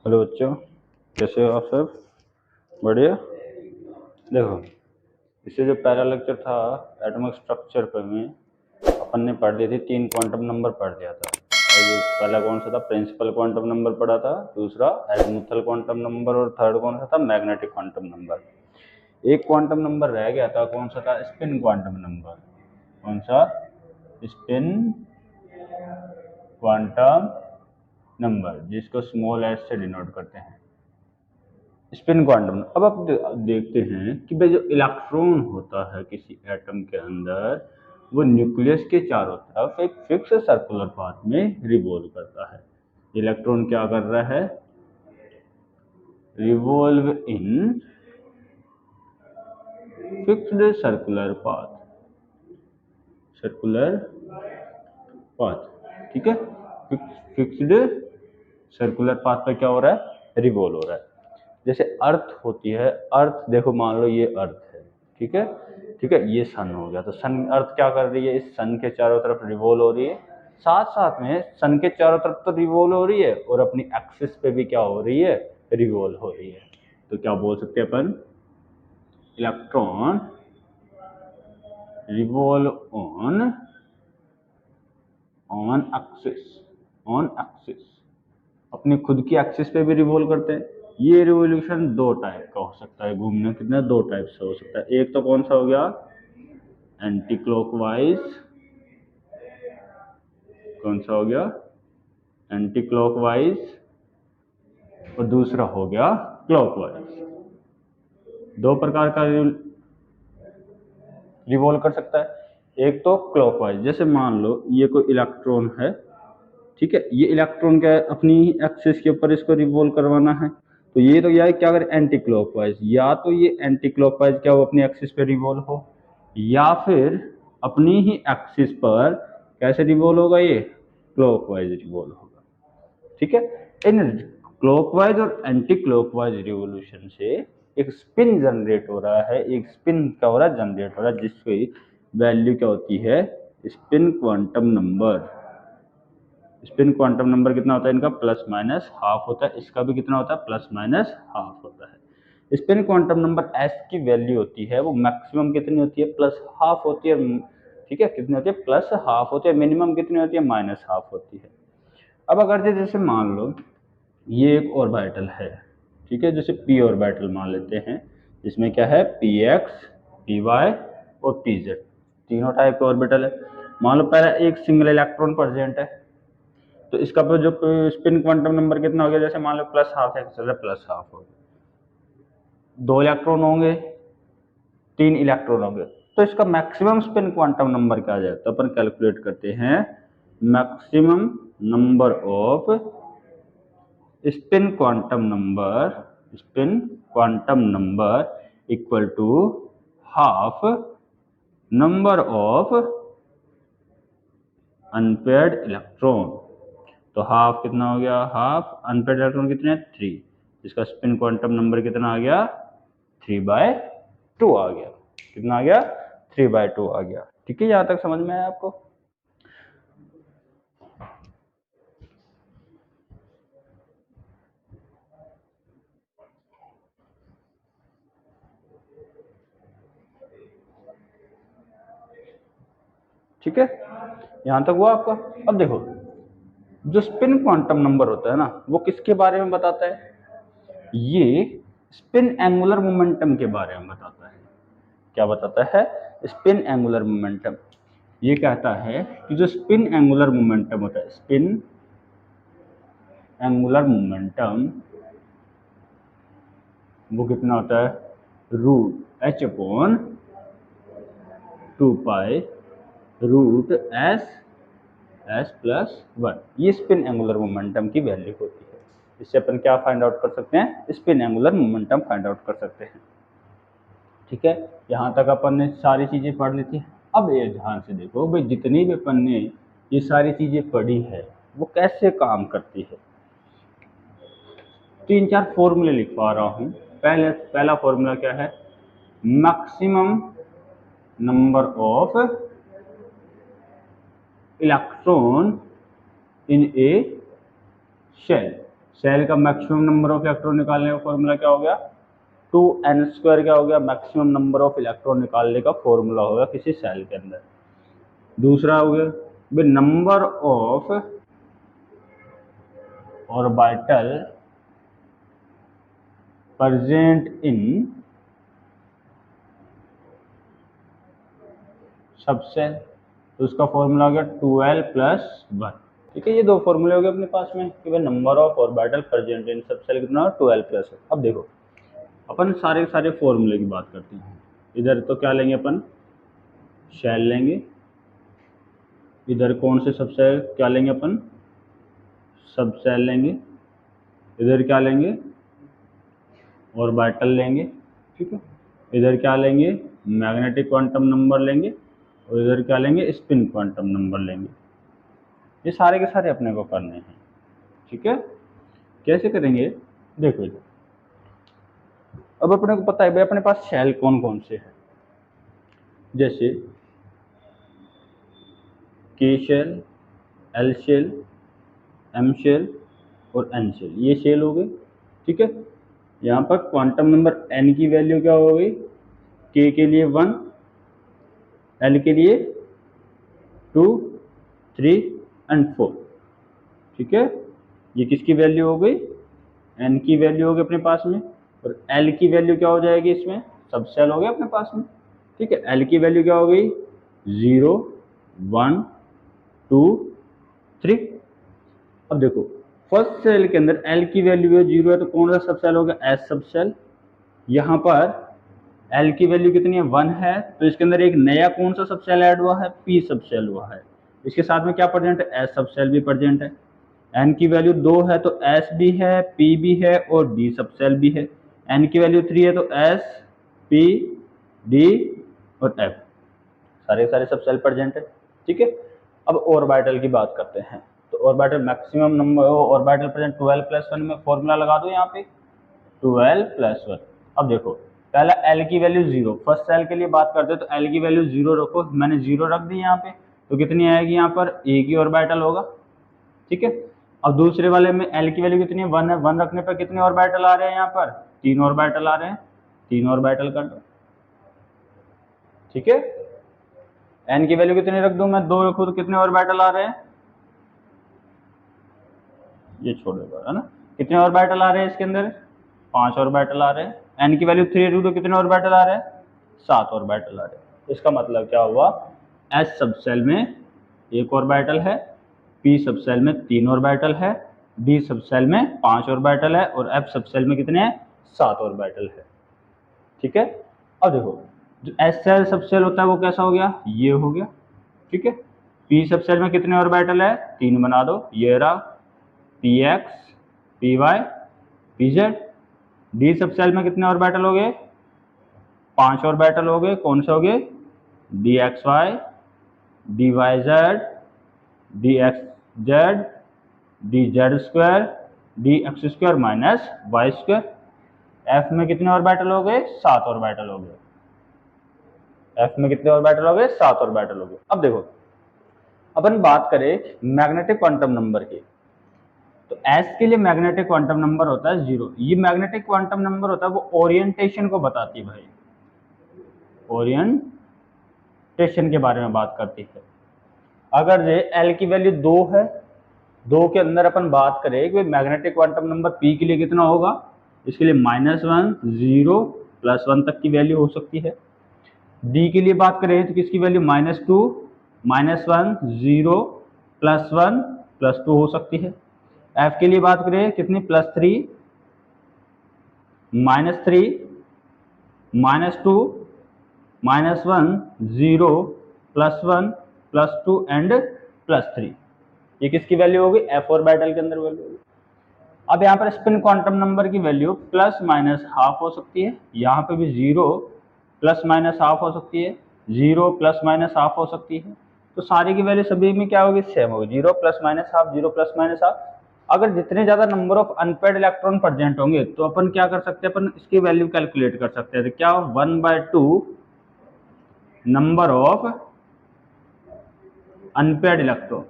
Hello बच्चों, कैसे हो आप सब? बढ़िया। देखो, इससे जो पहला लेक्चर था एटॉमिक स्ट्रक्चर पे में अपन ने पढ़ ली थी, 3 क्वांटम नंबर पढ़ लिया था। और जो पहला कौन सा था? प्रिंसिपल क्वांटम नंबर पढ़ा था, दूसरा एजीमुथल क्वांटम नंबर और थर्ड कौन सा था? Magnetic quantum number. एक क्वांटम नंबर रह गया था, कौन सा था? Spin quantum number. कौन सा? स्पिन क्वांटम नंबर, जिसको स्मॉल एस से डिनोट करते हैं, स्पिन क्वांटम। अब आप देखते हैं कि भाई जो इलेक्ट्रॉन होता है किसी एटम के अंदर, वो न्यूक्लियस के चारों तरफ एक फिक्स सर्कुलर पाथ में रिवॉल्व करता है। इलेक्ट्रॉन क्या कर रहा है? Revolve in fixed circular path, circular path. ठीक है, फिक्स्ड सर्कुलर पाथ पे क्या हो रहा है? रिवॉल्व हो रहा है। जैसे अर्थ होती है, अर्थ देखो, मान लो ये अर्थ है, ठीक है, ठीक है, ये सन हो गया, तो सन, अर्थ क्या कर रही है? इस सन के चारों तरफ रिवॉल्व हो रही है। साथ साथ में सन के चारों तरफ तो रिवॉल्व हो रही है और अपनी एक्सिस पे भी क्या हो रही है? रिवॉल्व हो रही है। तो क्या बोल सकते हैं अपन? Electron revolve on axis, on axis, अपनी खुद की एक्सिस पे भी रिवॉल्व करते हैं। ये रिवोल्यूशन दो टाइप का हो सकता है, घूमने कितने दो टाइप से हो सकता है। एक तो कौन सा हो गया? Anti clockwise. कौन सा हो गया? Anti clockwise. और दूसरा हो गया क्लॉकवाइज। दो प्रकार का रिवॉल्व कर सकता है। एक तो क्लॉकवाइज, जैसे मान लो ये कोई इलेक्ट्रॉन है, ठीक है, ये इलेक्ट्रॉन क्या है? अपनी एक्सिस के ऊपर इसको रिवॉल्व करवाना है, तो ये तो यार क्या करे? Anti clockwise. या तो ये एंटी क्लॉकवाइज क्या हो? अपनी एक्सिस पे रिवॉल्व हो, या फिर अपनी ही एक्सिस पर कैसे रिवॉल्व होगा? ये क्लॉकवाइज रिवॉल्व होगा। ठीक है, इन क्लॉकवाइज और एंटी क्लॉकवाइज रिवोल्यूशन से एक स्पिन जनरेट हो रहा है, एक स्पिन क्या हो रहा है? जनरेट हो रहा है, जिसकी वैल्यू क्या होती है? Spin quantum number. Spin quantum number कितना होता है इनका? प्लस माइनस हाफ होता है। इसका भी कितना होता है? प्लस माइनस हाफ होता है। स्पिन क्वांटम नंबर एस की वैल्यू होती है, वो मैक्सिमम कितनी होती है? प्लस हाफ होती है। ठीक है, कितनी होती है? प्लस हाफ होती है। मिनिमम कितनी होती है? माइनस हाफ होती है। अब अगर जैसे मान लो ये एक ऑर्बिटल है, ठीक है, जैसे पी ऑर्बिटल मान लेते हैं, जिसमें क्या है? पी एक्स, पी वाई और पी जेड, तीनों टाइप के ऑर्बिटल है। मान लो पहला एक सिंगल इलेक्ट्रॉन प्रेजेंट है, तो इसका जो स्पिन क्वांटम नंबर कितना हो गया? जैसे मान लो प्लस हाफ है, चल प्लस हाफ हो गया। दो इलेक्ट्रॉन होंगे, तीन इलेक्ट्रॉन होंगे, तो इसका मैक्सिमम स्पिन क्वांटम नंबर क्या आ जाए? तो अपन कैलकुलेट करते हैं maximum number of spin quantum number, spin quantum number equal to half number of unpaired electron. तो हाफ कितना हो गया? हाफ अनपेयर्ड इलेक्ट्रॉन कितने हैं? 3। इसका स्पिन क्वांटम नंबर कितना आ गया? 3/2 आ गया। कितना आ गया? 3/2 आ गया। ठीक है, यहां तक समझ में आया आपको? ठीक है, यहां तक हुआ आपका? अब देखो, जो स्पिन क्वांटम नंबर होता है ना, वो किसके बारे में बताता है? ये स्पिन एंगुलर मोमेंटम के बारे में बताता है। क्या बताता है? Spin angular momentum. ये कहता है कि जो स्पिन एंगुलर मोमेंटम होता है, स्पिन एंगुलर मोमेंटम, वो कितना होता है? Root H upon 2 pi root S S plus 1। ये स्पिन एंगुलर मोमेंटम की वैल्यू होती है। इससे अपन क्या फाइंड आउट कर सकते हैं? Spin angular momentum find out कर सकते हैं। ठीक है, यहाँ तक अपन ने सारी चीज़ें पढ़ ली थी। अब ये ध्यान से देखो भाई, जितनी भी अपन ने ये सारी चीज़ें पढ़ी है, वो कैसे काम करती है। 3-4 फॉर्मूले लिखवा रहा हूँ। पहला फॉर्मूला क्या है? Maximum number of electron in a shell. Shell का मैक्सिमम नंबर ऑफ इलेक्ट्रॉन निकालने का फॉर्मूला क्या हो गया, 2n² क्या हो गया, मैक्सिमम नंबर ऑफ इलेक्ट्रॉन निकालने का फॉर्मूला होगा किसी सेल के अंदर। दूसरा हो गया number of orbital present in subshell, तो उसका फॉर्मूला हो गया 12+1। ठीक है, ये दो फॉर्मूले हो गए अपने पास में कि भाई number of orbital present in subshell कितना, 12+1। अब देखो अपन सारे सारे फॉर्मूले की बात करते हैं। इधर तो क्या लेंगे अपन, शेल लेंगे। इधर कौन से सबसेल क्या लेंगे अपन, सबसेल लेंगे। इधर क्या लेंगे, ऑर्बिटल लेंगे। ठीक है, इधर क्या लेंगे, मैग्नेटिक क्वांटम नंबर लेंगे, और इधर क्या लेंगे, स्पिन क्वांटम नंबर लेंगे। ये सारे के सारे अपने को करने हैं। ठीक है, कैसे करेंगे, देखो इधर अब अपने को पता है भाई अपने पास शेल कौन कौन से हैं, जैसे K shell, L shell, M shell और एन शेल, ये शेल हो गए। ठीक है, यहाँ पर क्वांटम नंबर एन की वैल्यू क्या हो गई, के लिए 1, एल के लिए 2, 3 एंड 4। ठीक है, ये किसकी वैल्यू हो गई, एन की वैल्यू हो गई अपने पास में, और एल की वैल्यू क्या हो जाएगी, इसमें सब सेल हो गया अपने पास में। ठीक है, एल की वैल्यू क्या हो गई, 0, 1, 2, 3। अब देखो फर्स्ट सेल के अंदर एल की वैल्यू है 0 है, तो कौन सा सब सेल हो गया, एस सब सेल। यहाँ पर एल की वैल्यू कितनी है, 1 है, तो इसके अंदर एक नया कौन सा सब सेल ऐड हुआ है, पी सब सेल हुआ है। इसके साथ में क्या प्रेजेंट है, एस सब सेल भी प्रेजेंट है। एन की वैल्यू 2 है तो एस भी है, पी भी है और डी सब सेल भी है। एन की वैल्यू 3 है तो एस, पी, डी और एफ सारे सारे सब सेल प्रेजेंट है। ठीक है, अब ऑर्बिटल की बात करते हैं। तो orbital maximum number orbital present 12+1 में फॉर्मूला लगा दो यहाँ पे 12+1। अब देखो पहला एल की वैल्यू 0, फर्स्ट सेल के लिए बात करते हैं तो एल की वैल्यू 0 रखो, मैंने 0 रख दी यहाँ पे, तो कितनी आएगी, यहाँ पर ए की ऑर्बिटल होगा। ठीक है, अब दूसरे वाले में एल की वैल्यू कितनी है, 1 है, 1 रखने पर कितने ऑर्बिटल आ रहे हैं, यहाँ पर 3 ऑर्बिटल आ रहे हैं, 3 ऑर्बिटल कर दो। ठीक है, एन की वैल्यू कितनी रख दूं मैं, 2 रखूं तो कितने ऑर्बिटल आ रहे हैं, ये छोड़ दो है ना, कितने ऑर्बिटल आ रहे हैं इसके अंदर, 5 ऑर्बिटल आ रहे हैं। एन की वैल्यू 3 रखूं तो कितने ऑर्बिटल आ रहे हैं, 7 ऑर्बिटल आ रहे हैं। इसका मतलब क्या हुआ, एस सब सेल में 1 ऑर्बिटल है, पी सब सेल में 3 ऑर्बिटल है, डी सब सेल में 5 ऑर्बिटल है और एफ सब सेल में कितने हैं, 7 ऑर्बिटल है। ठीक है, अब देखो जो एस सेल सब सेल होता है वो कैसा हो गया, ये हो गया। ठीक है, पी सब सेल में कितने ऑर्बिटल है, 3 बना दो, ये रहा P X, P Y, P Z. D sub shell में कितने ऑर्बिटल हो गए, 5 ऑर्बिटल हो गए, कौन से हो गए, D X Y, D Y Z, D X Z, D Z square, D X square minus Y square. F में कितने ऑर्बिटल हो गए, 7 ऑर्बिटल हो गए। एफ में कितने ऑर्बिटल हो गए, 7 ऑर्बिटल हो गए। अब देखो अपन बात करें मैग्नेटिक क्वांटम नंबर की, तो एस के लिए मैग्नेटिक क्वांटम नंबर होता है 0। ये मैग्नेटिक क्वांटम नंबर होता है वो ओरिएंटेशन को बताती है भाई, ओरिएंटेशन के बारे में बात करती है। अगर ये एल की वैल्यू 2 है, 2 के अंदर अपन बात करें कि मैग्नेटिक क्वांटम नंबर पी के लिए कितना होगा, इसके लिए -1, 0, +1 तक की वैल्यू हो सकती है। डी के लिए बात करें तो किसकी वैल्यू -2, -1, 0, +1, +2 हो सकती है। एफ के लिए बात करें कितनी, +3, -3, -2, -1, 0, +1, +2 एंड +3। ये किसकी वैल्यू होगी, एफ ऑर्बिटल के अंदर वैल्यू होगी। अब यहाँ पर स्पिन क्वांटम नंबर की वैल्यू +-½ हो सकती है, यहाँ पे भी 0 +-½ हो सकती है, 0 +-½ हो सकती है। तो सारी की वैल्यू सभी में क्या होगी, सेम होगी, 0 +-½ 0 +-½ अगर जितने ज्यादा number of unpaired electron present होंगे तो अपन क्या कर सकते हैं, अपन इसकी वैल्यू कैलकुलेट कर सकते हैं। तो क्या 1/2 नंबर ऑफ अनपेड इलेक्ट्रॉन,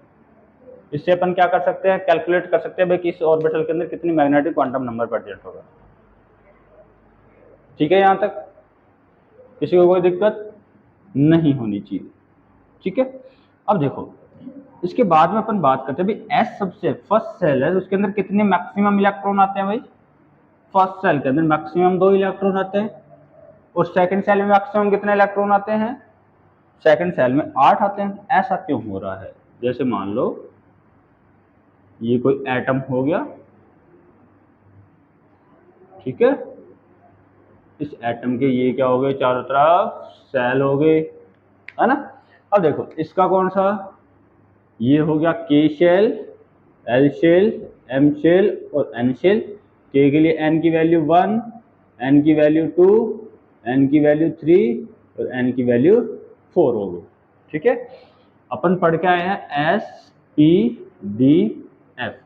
इससे अपन क्या कर सकते हैं, कैलकुलेट कर सकते हैं भाई कि इस ऑर्बिटल के अंदर कितनी मैग्नेटिक क्वांटम नंबर प्रेजेंट होगा। ठीक है, यहां तक किसी को कोई दिक्कत नहीं होनी चाहिए। ठीक है, अब देखो इसके बाद में अपन बात करते हैं भाई एस सबसे फर्स्ट सेल है, उसके अंदर कितने मैक्सिमम इलेक्ट्रॉन आते हैं भाई। फर्स्ट सेल के अंदर मैक्सिमम 2 इलेक्ट्रॉन आते हैं, और सेकंड सेल में मैक्सिमम कितने इलेक्ट्रॉन आते हैं, सेकंड सेल में 8 आते हैं। ऐसा क्यों हो रहा है, जैसे मान लो ये कोई एटम हो गया, ठीक है, इस एटम के ये क्या हो गए, चारों तरफ सेल हो गए, है ना। अब देखो इसका कौन सा, ये हो गया K shell, L shell, M shell और एन शेल। के लिए एन की वैल्यू 1, एन की वैल्यू 2, एन की वैल्यू 3 और एन की वैल्यू 4 हो गई। ठीक है, अपन पढ़ के आए हैं S P D F.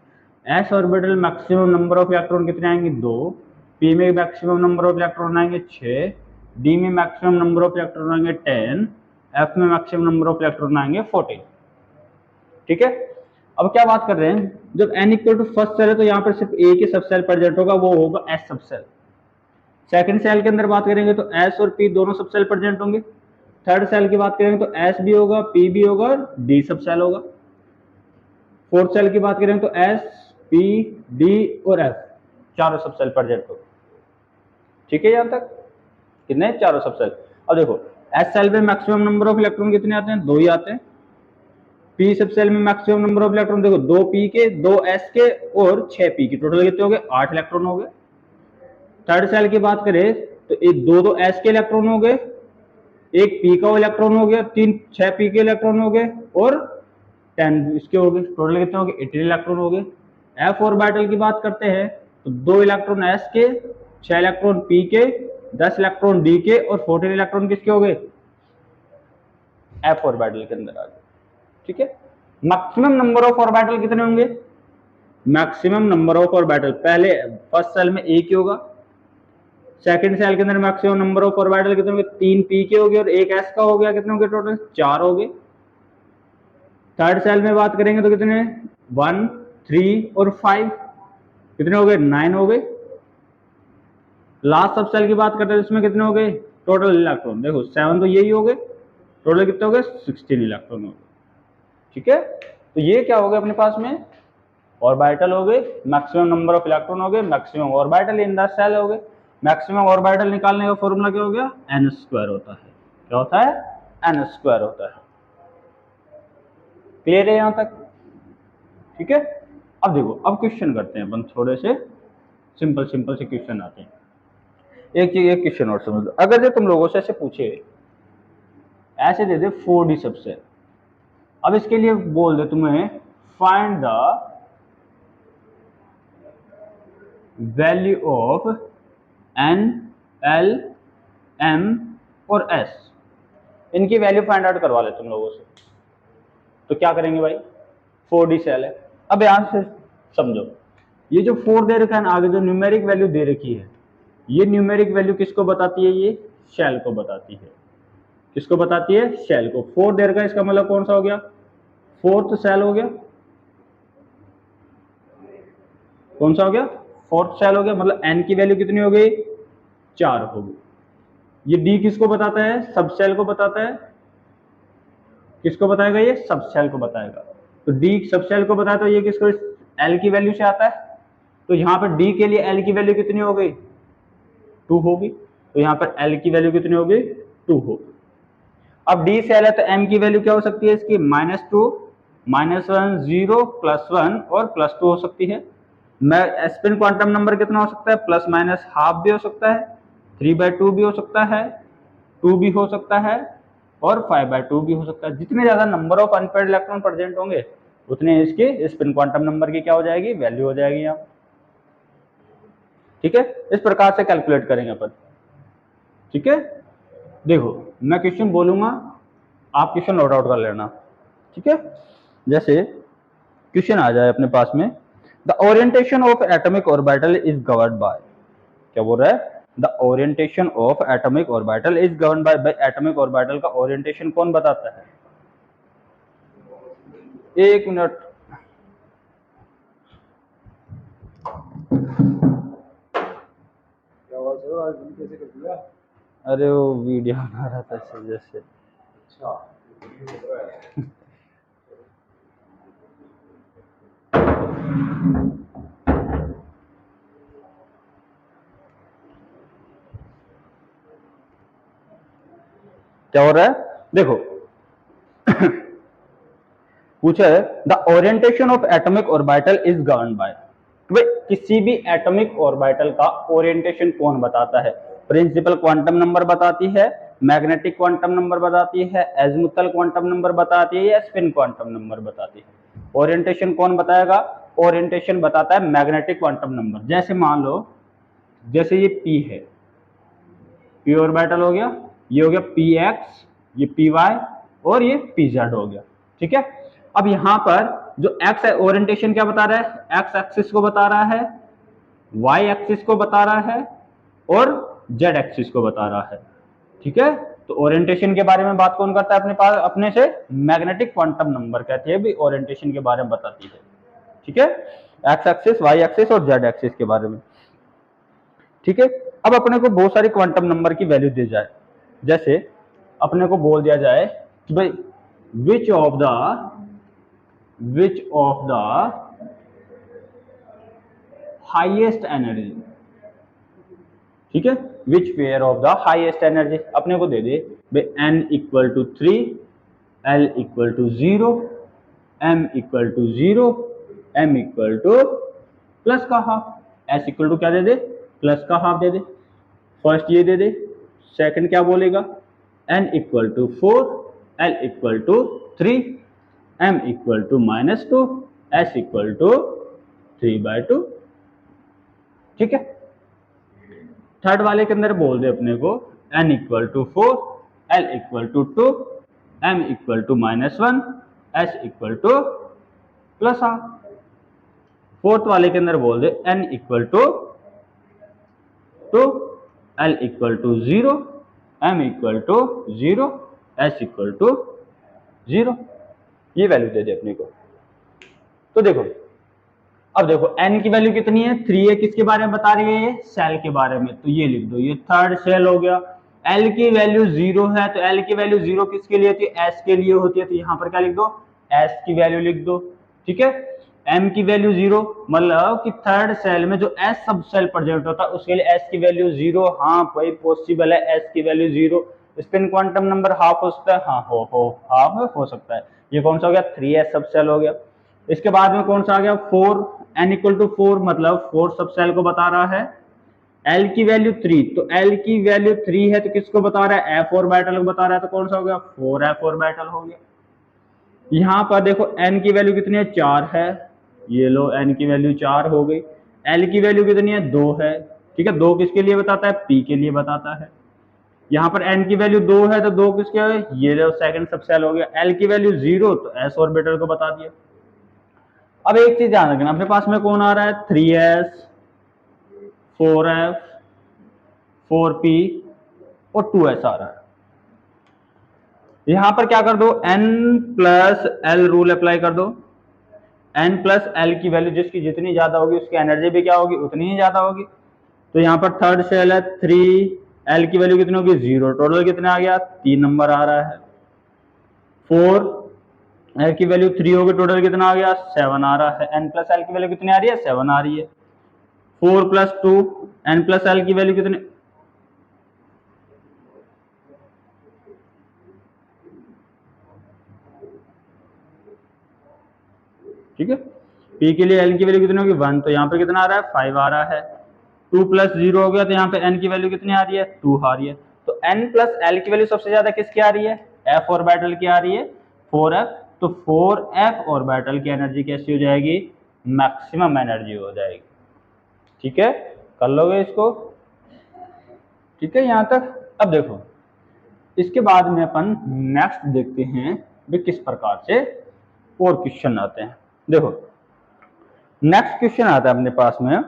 S orbital maximum number of electron कितने आएंगे, 2। पी में मैक्सिमम नंबर ऑफ इलेक्ट्रॉन आएंगे 6, डी में मैक्सिमम नंबर ऑफ इलेक्ट्रॉन आएंगे 10, एफ में मैक्सिमम नंबर ऑफ इलेक्ट्रॉन आएंगे 14। ठीक है, अब क्या बात कर रहे हैं, जब n equal to first shell है तो यहाँ पर सिर्फ एक ही सब सेल प्रेजेंट होगा, वो होगा s सब सेल। सेकंड सेल के अंदर बात करेंगे तो s और p दोनों सब सेल प्रेजेंट होंगे। थर्ड सेल की बात करेंगे तो s भी होगा, p भी होगा और d सब सेल होगा। फोर्थ सेल की बात करेंगे तो s, p, d और f चारों सब सेल प्रेजेंट होगा। ठीक है, यहां तक कितने, चारों सब सेल। अब देखो s सेल में मैक्सिमम नंबर ऑफ इलेक्ट्रॉन कितने आते हैं, 2 ही आते हैं। पी सब सेल में मैक्सिमम नंबर ऑफ इलेक्ट्रॉन देखो 2 पी के, 2 एस के और 6 पी के, टोटल कितने हो गए, 8 इलेक्ट्रॉन हो गए। थर्ड सेल की बात करें तो एक 2 एस के इलेक्ट्रॉन हो गए, एक पी का इलेक्ट्रॉन हो गया, 6 पी के इलेक्ट्रॉन हो गए और 10 इसके हो गए, टोटल कितने हो गए, 18 इलेक्ट्रॉन हो गए। एफ ऑर्बिटल की बात करते हैं तो 2 इलेक्ट्रॉन एस के, 6 इलेक्ट्रॉन पी के, 10 इलेक्ट्रॉन डी के और 14 इलेक्ट्रॉन किसके हो गए, एफ ऑर्बिटल के अंदर आ गए। ठीक है, मैक्सिमम नंबर ऑफ ऑर्बिटल कितने होंगे, मैक्सिमम नंबर ऑफ ऑर्बिटल पहले फर्स्ट सेल में एक ही होगा। सेकंड सेल के अंदर मैक्सिमम नंबर ऑफ ऑर्बिटल कितने होंगे, 3 पी के हो गए और एक एस का हो गया, कितने हो गए टोटल, 4 हो गए। थर्ड सेल में बात करेंगे तो कितने, 1, 3 और 5 कितने हो गए, 9 हो गए। लास्ट सब सेल की बात करते हैं इसमें कितने हो गए, टोटल इलेक्ट्रॉन देखो 7 तो यही हो गए, टोटल कितने हो गए, 16 इलेक्ट्रॉन हो गए। ठीक है, तो ये क्या हो गया अपने पास में, ऑर्बिटल हो गए, मैक्सिमम नंबर ऑफ इलेक्ट्रॉन हो गए, maximum orbital in the shell हो गए। मैक्सिमम ऑर्बिटल निकालने का फॉर्मूला क्या हो गया, n स्क्वायर होता है। क्या होता है, n स्क्वायर होता है। क्लियर है यहां तक। ठीक है, अब देखो अब क्वेश्चन करते हैं अपन, थोड़े से सिंपल से क्वेश्चन आते हैं। एक क्वेश्चन और समझ लो, अगर जो तुम लोगों से ऐसे पूछे, ऐसे दे दे 4D सबसे, अब इसके लिए बोल दे तुम्हें find the value of n, l, m और s, इनकी वैल्यू फाइंड आउट करवा ले तुम लोगों से। तो क्या करेंगे भाई, 4D सेल है। अब यहां से समझो, ये जो 4 दे रखा है ना, आगे जो न्यूमेरिक वैल्यू दे रखी है, ये न्यूमेरिक वैल्यू किसको बताती है, ये शेल को बताती है। किसको बताती है, शेल को। 4 दे रखा है, इसका मतलब कौन सा हो गया, फोर्थ सेल हो गया। कौन सा हो गया, फोर्थ सेल हो गया, मतलब n की वैल्यू कितनी हो गई, 4 हो गई। ये d किसको बताता है, सब सेल को बताता है। किसको बताएगा, ये सब सेल को बताएगा। तो d सब सेल को बताया तो ये किसको, l की वैल्यू से आता है। तो यहाँ पर d के लिए l की वैल्यू कितनी हो गई, 2 होगी। तो यहाँ पर l की वैल्यू कितनी हो गई, 2 होगी। अब d सेल है तो m की वैल्यू क्या हो सकती है इसकी, -2, -1, 0, +1 और +2 हो सकती है। स्पिन क्वांटम नंबर कितना हो सकता है, प्लस माइनस हाफ भी हो सकता है, 3/2 भी हो सकता है, 2 भी हो सकता है और 5/2 भी हो सकता है। जितने ज्यादा number of unpaired electron present होंगे उतने इसके स्पिन क्वांटम नंबर की क्या हो जाएगी, वैल्यू हो जाएगी यहाँ। ठीक है, इस प्रकार से कैलकुलेट करेंगे अपन। ठीक है, देखो मैं क्वेश्चन बोलूंगा, आप क्वेश्चन नोट आउट कर लेना। ठीक है, जैसे क्वेश्चन आ जाए अपने पास में, the orientation of atomic orbital is governed bye, क्या बोल रहा है, the orientation of atomic orbital is governed bye atomic orbital का ओरिएंटेशन कौन बताता है। एक मिनट, अरे वो वीडियो बना रहा था इस वजह से। क्या हो रहा है देखो, पूछा है the orientation of atomic orbital is govern by, भाई किसी भी एटॉमिक ऑर्बिटल का ओरिएंटेशन कौन बताता है? प्रिंसिपल क्वांटम नंबर बताती है, मैग्नेटिक क्वांटम नंबर बताती है, एजीमुथल क्वांटम नंबर बताती है, या स्पिन क्वांटम नंबर बताती है? ओरिएंटेशन कौन बताएगा? ओरिएंटेशन बताता है मैग्नेटिक क्वांटम नंबर। जैसे मान लो, जैसे ये पी है, पी ऑर्बिटल हो गया, ये हो गया पी एक्स, ये पी वाई, और ये पी जेड हो गया, ठीक है। अब यहां पर जो एक्स है, ओरिएंटेशन क्या बता रहा है? एक्स एक्सिस को बता रहा है, वाई एक्सिस को बता रहा है, और जेड एक्सिस को बता रहा है, ठीक है। तो ओरिएंटेशन के बारे में बात कौन करता है अपने पास? अपने से मैग्नेटिक क्वांटम नंबर कहती है भी ओरिएंटेशन के बारे में बताती है, ठीक है। एक्स एक्सिस, वाई एक्सिस और जेड एक्सिस के बारे में, ठीक है। अब अपने को बहुत सारी क्वांटम नंबर की वैल्यू दी जाए, जैसे अपने को बोल दिया जाए कि भाई which of the highest energy, ठीक है, which pair of the highest energy अपने को दे दे भाई n equal to 3, l equal to 0, m equal to 0, m equal to plus का हाफ, s इक्वल टू क्या दे दे? प्लस का हाफ दे दे। फर्स्ट ये दे दे, सेकंड क्या बोलेगा? n equal to 4, l equal to 3, m equal to -2, s equal to 3/2, ठीक है। थर्ड वाले के अंदर बोल दे अपने को n equal to 4, l equal to 2, m equal to -1, s equal to plus half. Fourth वाले के अंदर बोल दे n equal to 2, l equal to 0, m equal to 0, s equal to 0। ये वैल्यू दे दे अपने को। तो देखो, अब देखो n की वैल्यू कितनी है? 3 है। किसके बारे में बता रही है? ये सेल के बारे में, तो ये लिख दो, ये थर्ड सेल हो गया। l की वैल्यू 0 है, तो l की वैल्यू 0 किसके लिए होती है? s के लिए होती है, तो यहाँ पर क्या लिख दो? s की वैल्यू लिख दो, ठीक है। m की वैल्यू 0, मतलब कि थर्ड सेल में जो s सब सेल प्रेजेंट होता है उसके लिए s की वैल्यू 0। हाँ भाई पॉसिबल है s की value 0। Spin quantum number half हो सकता है, हाँ हो हाफ हो सकता है। ये कौन सा हो गया? 3s सब सेल हो गया। इसके बाद में कौन सा आ गया? 4, n इक्वल टू 4, मतलब 4 सब सेल को बता रहा है। l की वैल्यू 3, तो l की वैल्यू 3 है, तो किसको बता रहा है? f ऑर्बिटल को बता रहा है, तो कौन सा हो गया? 4f ऑर्बिटल हो गया। यहां पर देखो n की वैल्यू कितनी है? 4 है, ये लो n की वैल्यू 4 हो गई। l की वैल्यू कितनी है? 2 है, ठीक है। 2 किसके लिए बताता है? p के लिए बताता है। यहाँ पर n की वैल्यू 2 है, तो 2 किसके है? ये लो सेकंड सब सेल हो गया। l की वैल्यू 0, तो s ऑर्बिटल को बता दिया। अब एक चीज ध्यान रखना, अपने पास में कौन आ रहा है? 3s, 4f, 4p और 2s आ रहा है। यहां पर क्या कर दो? n plus L rule apply कर दो। n प्लस एल की वैल्यू जिसकी जितनी ज्यादा होगी उसकी एनर्जी भी क्या होगी? उतनी ही ज्यादा होगी। तो यहाँ पर थर्ड सेल है 3, एल की वैल्यू कितनी होगी? 0, टोटल कितना आ गया? 3 नंबर आ रहा है। 4, एल की वैल्यू 3 होगी, टोटल कितना आ गया? 7 आ रहा है। n प्लस एल की वैल्यू कितनी आ रही है? 7 आ रही है। 4 प्लस 2, n प्लस एल की वैल्यू कितनी? ठीक है। p के लिए l की वैल्यू कितनी होगी? 1, तो यहाँ पे कितना आ रहा है? 5 आ रहा है। 2 प्लस 0 हो गया, तो यहाँ पे n की वैल्यू कितनी आ रही है? 2 आ रही है। तो n प्लस l की वैल्यू सबसे ज्यादा किसकी आ रही है? f ऑर्बिटल की आ रही है, 4f। तो 4f ऑर्बिटल की एनर्जी कैसी हो जाएगी? मैक्सिमम एनर्जी हो जाएगी, ठीक है। कर लोगे इसको, ठीक है यहाँ तक। अब देखो, इसके बाद में अपन नेक्स्ट देखते हैं भी किस प्रकार से और क्वेश्चन आते हैं। देखो नेक्स्ट क्वेश्चन आता है अपने पास में,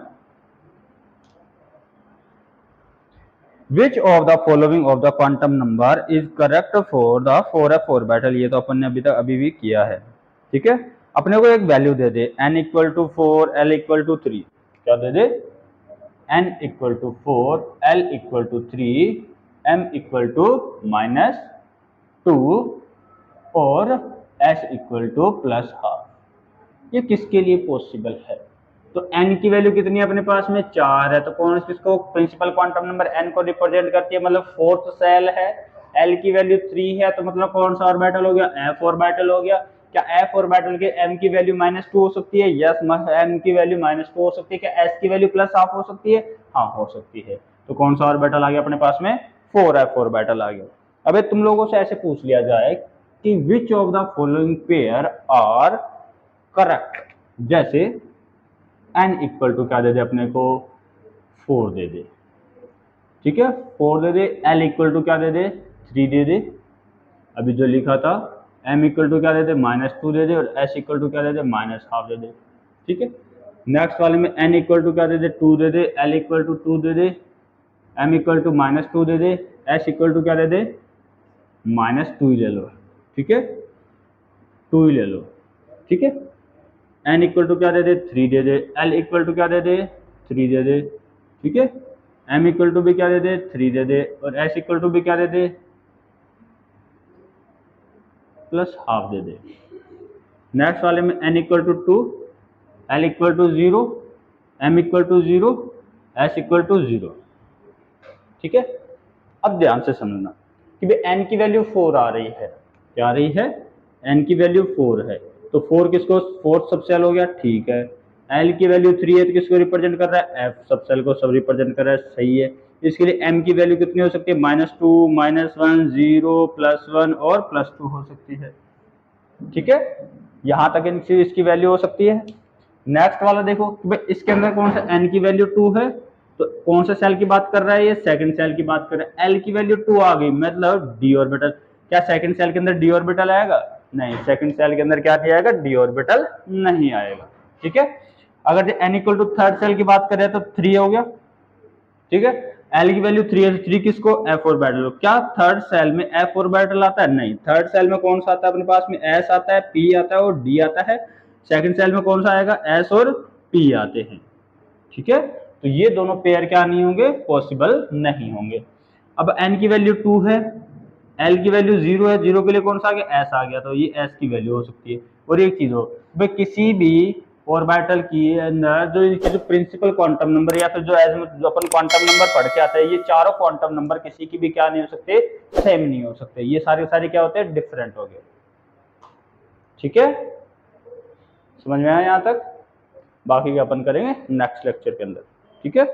विच of the following of the quantum number is correct for the 4f orbital. ये तो अपन ने अभी भी किया है, ठीक है। अपने को एक वैल्यू दे दे n equal to 4, l equal to 3, क्या दे दे? n equal to 4, l equal to 3, m equal to -2 और s इक्वल टू +12। ये किसके लिए पॉसिबल है? तो n की वैल्यू कितनी है अपने पास में? 4 है, तो कौन किसको प्रिंसिपल क्वांटम नंबर n को रिप्रेजेंट करती है, मतलब फोर्थ सेल है। l की वैल्यू 3 है, तो मतलब कौन सा ऑर्बिटल हो गया? f ऑर्बिटल हो गया। क्या f ऑर्बिटल के m की वैल्यू -2 हो सकती है? यस, m की वैल्यू -2 हो सकती है। क्या s की वैल्यू +12 हो सकती है? हाँ, हो सकती है। तो कौन सा ऑर्बिटल आ गया अपने पास में? 4f ऑर्बिटल आ गया। अबे तुम लोगों से ऐसे पूछ लिया जाए कि which of the following pair are correct, जैसे n इक्वल टू क्या दे दे अपने को? 4 दे दे, ठीक है, 4 दे दे। l इक्वल टू क्या दे दे? 3 दे दे। अभी जो लिखा था m इक्वल टू क्या दे दे? -2 दे दे, और s इक्वल टू क्या दे दे? -12 दे दे, ठीक है। नेक्स्ट वाले में n इक्वल टू क्या दे दे? 2 दे दे, l इक्वल टू 2 दे दे, m इक्वल टू -2 दे दे, s इक्वल टू क्या दे दे? -2 ही ले लो, ठीक है, 2 ही ले लो, ठीक है। n इक्वल टू क्या दे दे? 3 दे दे, l इक्वल टू क्या दे दे? 3 दे दे, ठीक है। m इक्वल टू भी क्या दे दे? 3 दे दे, और s इक्वल टू भी क्या दे दे? +12 दे दे। नेक्स्ट वाले में n equal to 2, l equal to 0, m equal to 0, s equal to 0, ठीक है। अब ध्यान से समझना कि भाई n की वैल्यू 4 आ रही है। क्या आ रही है? n की वैल्यू 4 है, तो 4 किसको? फोर्थ सबसेल हो गया, ठीक है। l की वैल्यू 3 है, तो किसको रिप्रेजेंट कर रहा है? f सबसेल को सब रिप्रेजेंट कर रहा है, सही है। इसके लिए m की वैल्यू कितनी हो सकती है? -2, -1, 0, +1 और +2 हो सकती है, ठीक है। यहां तक इसकी वैल्यू हो सकती है। नेक्स्ट वाला देखो कि भाई इसके अंदर कौन सा n की वैल्यू 2 है, तो कौन सा सेल की बात कर रहा है? ये सेकंड सेल की बात कर रहा है। l की वैल्यू 2 आ गई, मतलब d ऑर्बिटल। क्या सेकंड सेल के अंदर d ऑर्बिटल आएगा? नहीं, सेकंड सेल के अंदर क्या नहीं आएगा? d ऑर्बिटल नहीं आएगा, ठीक है। अगर जो n equal to third shell की बात करें तो 3 हो गया, ठीक है। L की वैल्यू 3 है, 3 किसको? f orbital. क्या थर्ड सेल में f ऑर्बिटल आता है? नहीं, थर्ड सेल में कौन सा आता है अपने पास में? s आता है, p आता है और d आता है। सेकंड सेल में कौन सा आएगा? s और p आते हैं, ठीक है। तो ये दोनों पेयर क्या नहीं होंगे? पॉसिबल नहीं होंगे। अब n की वैल्यू 2 है, l की वैल्यू 0 है, 0 के लिए कौन सा आ गया? s आ गया, तो ये s की वैल्यू हो सकती है। और एक चीज हो भाई, किसी भी ऑर्बिटल की अंदर जो इनके जो प्रिंसिपल क्वांटम नंबर या फिर जो अपन क्वांटम नंबर पढ़ के आते हैं, ये चारों क्वांटम नंबर किसी की भी क्या नहीं हो सकते? सेम नहीं हो सकते। ये सारे सारे क्या होते हैं? डिफरेंट हो गए, ठीक है। समझ में आया यहाँ तक? बाकी अपन करेंगे नेक्स्ट लेक्चर के अंदर, ठीक है।